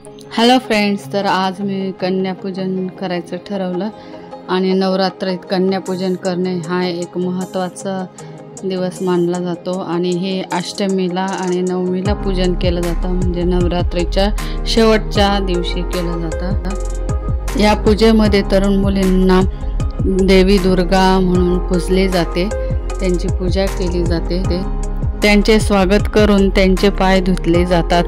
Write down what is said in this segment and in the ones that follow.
Hello friends, तर आज मी कन्यापूजन करायचं ठरवलं आणि नवरात्रीत कन्यापूजन करणे हा एक महत्त्वाचा दिवस मानला जातो आणि हे अष्टमीला आणि नवमीला पूजन केलं जातं, म्हणजे नवरात्रीच्या शेवटच्या दिवशी केलं जातं। या पूजेमध्ये तरुण मुलींना देवी दुर्गा म्हणून पूजले जाते, त्यांची पूजा केली जाते, त्यांचे स्वागत करून त्यांचे पाय धुतले जातात,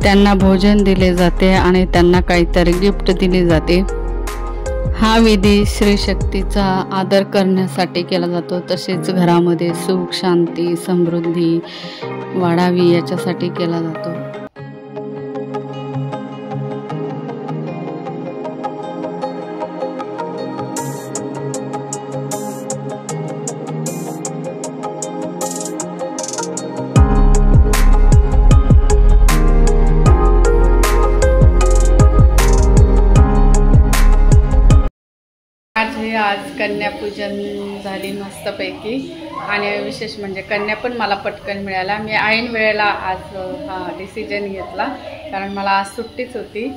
त्यांना भोजन दिले जाते आणि त्यांना काहीतरी गिफ्ट दिले जाते। हा विधी श्री शक्तीचा आदर करण्यासाठी केला जातो, तसेच घरामध्ये सुख शांती समृद्धी वाढावी याच्यासाठी केला जातो। आज कन्यापूजन झाली मस्तपैकी आणि विशेष म्हणजे कन्या पण मला पटकन मिळाला। मी ऐन वेळेला आज हा डिसिजन घेतला, कारण मला आज सुट्टीच होती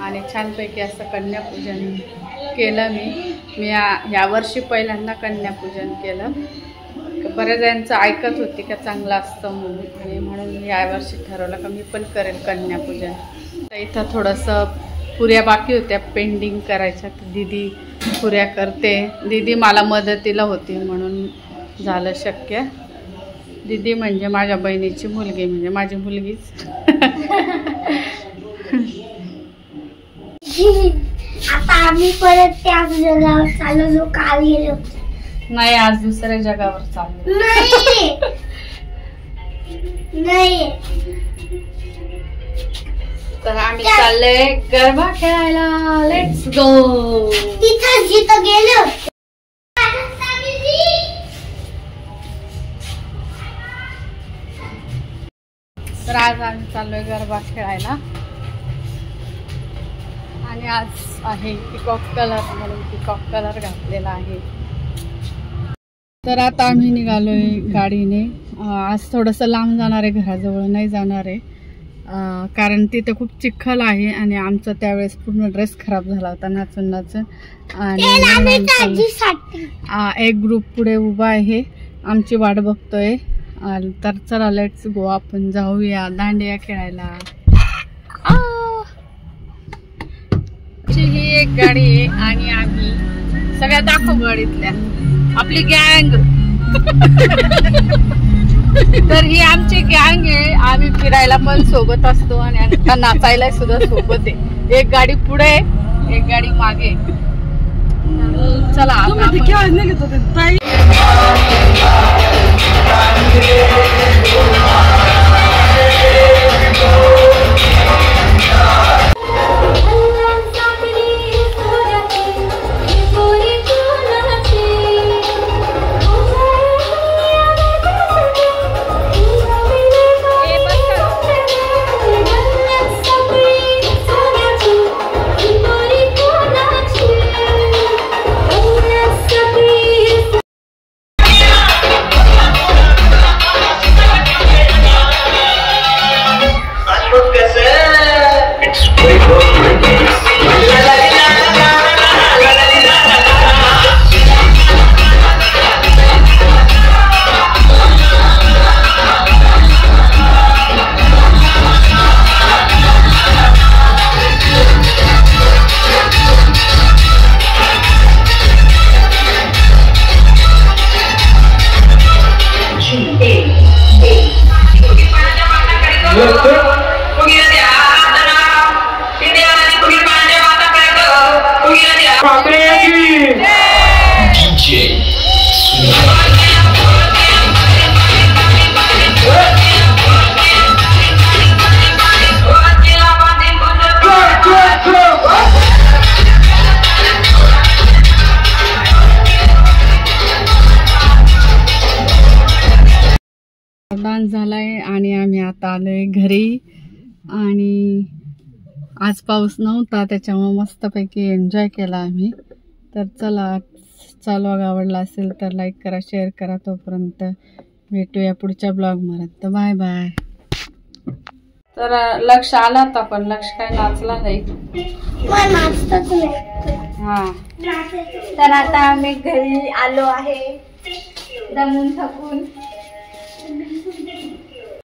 आणि छानपैकी असं कन्यापूजन केलं। मी यावर्षी पहिल्यांदा कन्यापूजन केलं। बऱ्याच जणांचं ऐकत होती का चांगलं असतं म्हणून मी यावर्षी ठरवलं का मी पण करेल कन्यापूजन। तर इथं थोडंसं पुऱ्या बाकी होत्या पेंडिंग करायच्या, दीदी पुऱ्या करते, दीदी मला मदतीला होती म्हणून झालं शक्य। दीदी म्हणजे माझ्या बहिणीची मुलगी, म्हणजे माझी मुलगीच। आता आम्ही परत त्याच जगावर चाललो जो काल गेलो। नाही, आज दुसऱ्या जगावर चाललो। नाही तर आम्ही चाललोय गरबा खेळायला, लेट्स गो। तिथं जिथं गेलो तर आज आम्ही चाललोय गरबा खेळायला आणि आज आहे पिकॉक कलर म्हणून पिकॉक कलर घातलेला आहे। तर आता आम्ही निघालोय गाडीने। आज थोडंसं लांब जाणार आहे, घराजवळ नाही जाणार आहे, कारण तिथे खूप चिखल आहे आणि आमचा त्यावेळेस पूर्ण ड्रेस खराब झाला होता नाचून नाचून। आणि एक ग्रुप पुढे उभा आहे, आमची वाट बघतोय। तर चला लेट्स गो, आपण जाऊया दांडिया खेळायला। ही एक गाडी आहे आणि आम्ही सगळ्या दाखव गाडीतल्या आपली गँग। तर ही आमची गँग आहे, आम्ही फिरायला पण सोबत असतो आणि नाचायला सुद्धा सोबत आहे। एक गाडी पुढे एक गाडी मागे। चला डान्स झालाय आणि आम्ही आता आलोय घरी आणि आज पाऊस नव्हता त्याच्यामुळे मस्तपैकी एन्जॉय केला आम्ही। तर चला, व्लॉग आवडला असेल तर लाईक करा, शेअर करा। तोपर्यंत भेटूया पुढच्या ब्लॉगमध्ये, तर बाय बाय। तर लक्ष आला होता पण लक्ष काय नाचला नाही. मला नाचतच नाही. हा तर आता आम्ही घरी आलो आहे दमून थकून.